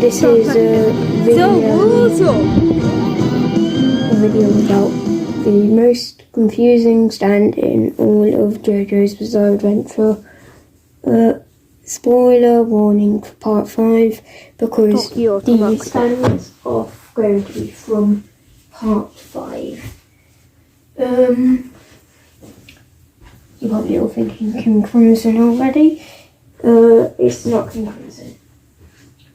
This is a video about the most confusing stand in all of JoJo's Bizarre Adventure. Spoiler warning for part 5, because the stands are going to be from part 5. You're probably all thinking King Crimson already. It's not King Crimson.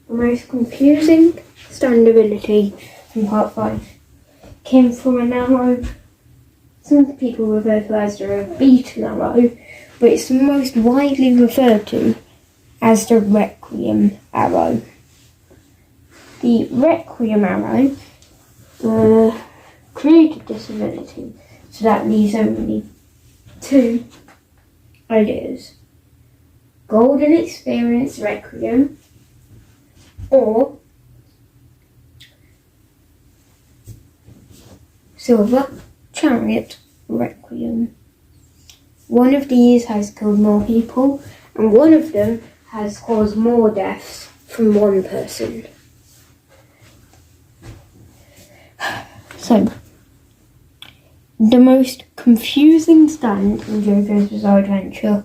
The most confusing stand ability from part 5 came from an arrow. Some people refer to it as the beaten arrow, but it's the most widely referred to as the Requiem arrow. The Requiem arrow created this ability, so that leaves only 2 ideas: Golden Experience Requiem or Silver Chariot Requiem. One of these has killed more people, and one of them has caused more deaths from one person. So, the most confusing stand in JoJo's Bizarre Adventure,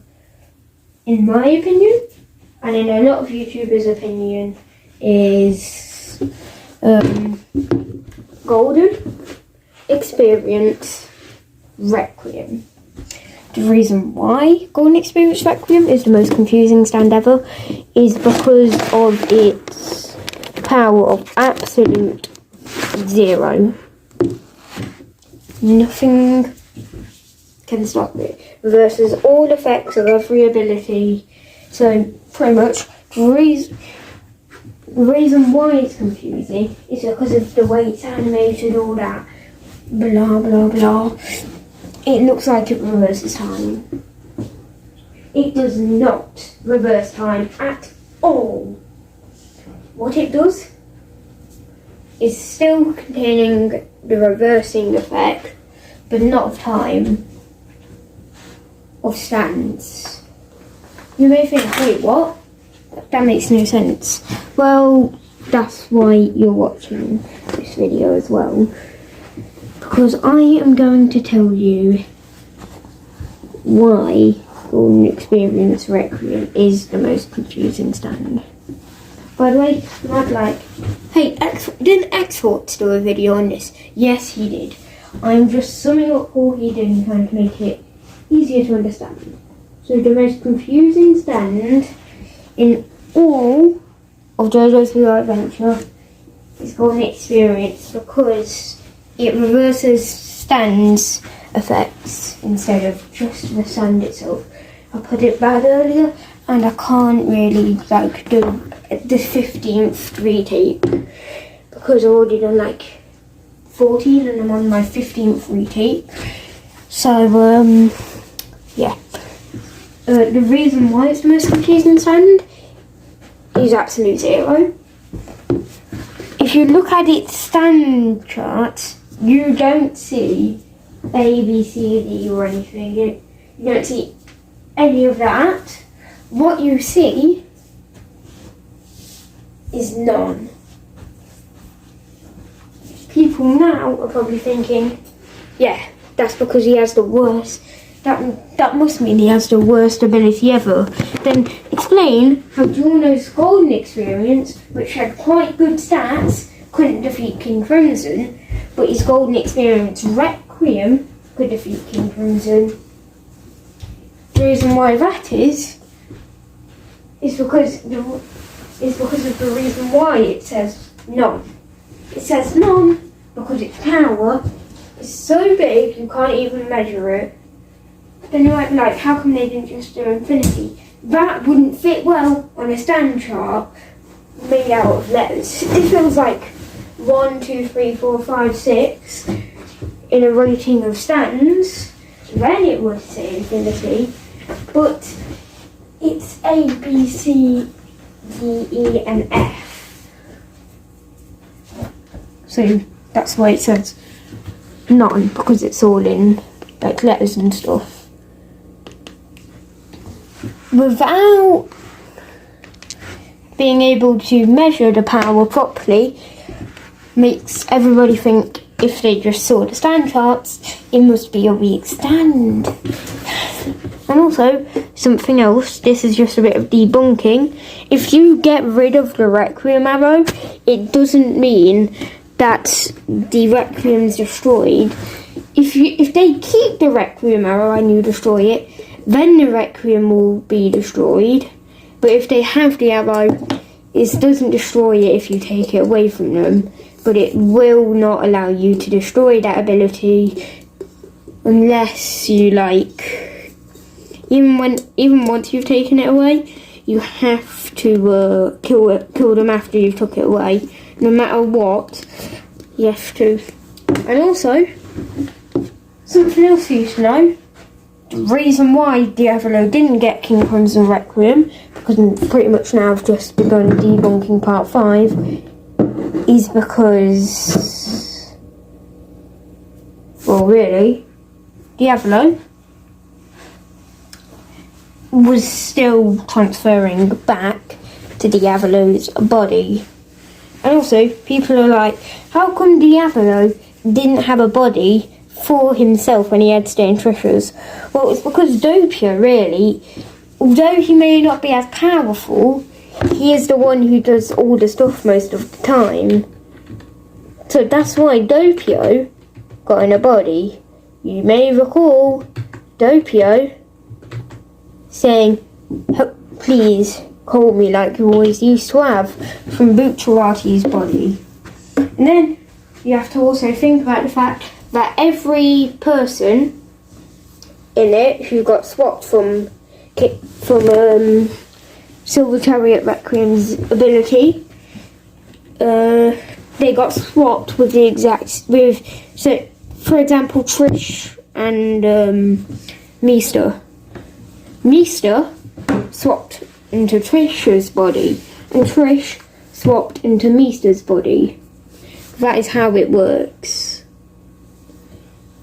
in my opinion, and in a lot of YouTubers' opinion, is Golden Experience Requiem. The reason why Golden Experience Requiem is the most confusing stand ever is because of its power of absolute 0. Nothing can stop it. Reverses all effects of every ability. So pretty much the reason why it's confusing is because of the way it's animated, all that blah blah blah. It looks like it reverses time. It does not reverse time at all. What it does is still containing the reversing effect, but not of time, of stands. You may think, wait, what? That makes no sense. Well, that's why you're watching this video as well, because I am going to tell you why Golden Experience Requiem is the most confusing stand. By the way, you might be like, hey, didn't Xforts do a video on this? Yes, he did. I'm just summing up all he did and trying to make it easier to understand. So the most confusing stand in all of JoJo's Bizarre Adventure is Golden Experience, because it reverses stands effects instead of just the stand itself. I put it bad earlier, and I can't really do the 15th retake because I've already done 14 and I'm on my 15th retake. So yeah. The reason why it's the most confusing stand is absolute 0. If you look at its stand chart, you don't see A, B, C, D or anything. You don't see any of that. What you see is none. People now are probably thinking, yeah, that's because he has the worst. That must mean he has the worst ability ever. Then explain how Juno's Golden Experience, which had quite good stats, couldn't defeat King Crimson, but his Golden Experience Requiem could defeat King Crimson. The reason why that is because of the reason why it says none. It says none because its power is so big you can't even measure it. Then you might be like, how come they didn't just do infinity? That wouldn't fit well on a stand chart made out of letters. If it was 1, 2, 3, 4, 5, 6 in a rating of stands, then it would say infinity. But it's A, B, C, D, E and F. So that's why it says none, because it's all in letters and stuff. Without being able to measure the power properly makes everybody think if they just saw the stand charts, it must be a weak stand. And also, something else, this is just a bit of debunking. If you get rid of the Requiem arrow, it doesn't mean that the Requiem's destroyed. If they keep the Requiem arrow and you destroy it, then the Requiem will be destroyed. But if they have the arrow, it doesn't destroy it if you take it away from them. But it will not allow you to destroy that ability unless you even once you've taken it away, you have to kill them after you've took it away. No matter what, you have to. And also, something else for you to know. The reason why Diavolo didn't get King Crimson Requiem, because pretty much now I've just begun debunking part 5, is because, well really, Diavolo was still transferring back to Diavolo's body. And also, people are like, how come Diavolo didn't have a body for himself when he had to stay in Trisha's? Well, it's because Doppio, really, although he may not be as powerful, he is the one who does all the stuff most of the time. So that's why Doppio got in a body. You may recall Doppio saying, please call me like you always used to have, from Bucciarati's body. And then you have to also think about the fact that every person in it who got swapped from Silver Chariot Requiem's ability, they got swapped with the exact so for example Trish and Mista swapped into Trisha's body and Trish swapped into Mista's body. That is how it works.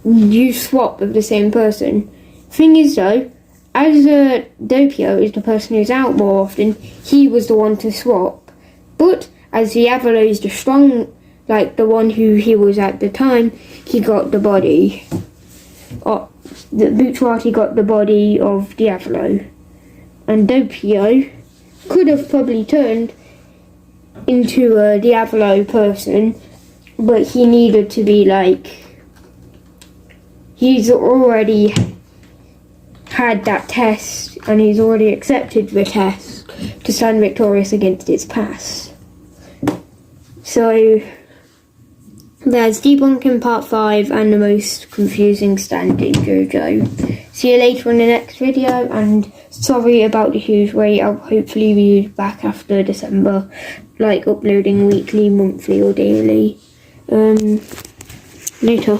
You swap with the same person. Thing is though, as Doppio is the person who's out more often, he was the one to swap. But as Diavolo is the strong, like the one who he was at the time, he got the body. The Bucciarati got the body of Diavolo. And Doppio could have probably turned into a Diavolo person, but he needed to be he's already had that test and he's already accepted the test to stand victorious against its past. So there's debunking part 5 and the most confusing stand in JoJo. See you later in the next video, and sorry about the huge wait. I'll hopefully be back after December, uploading weekly, monthly or daily. Later.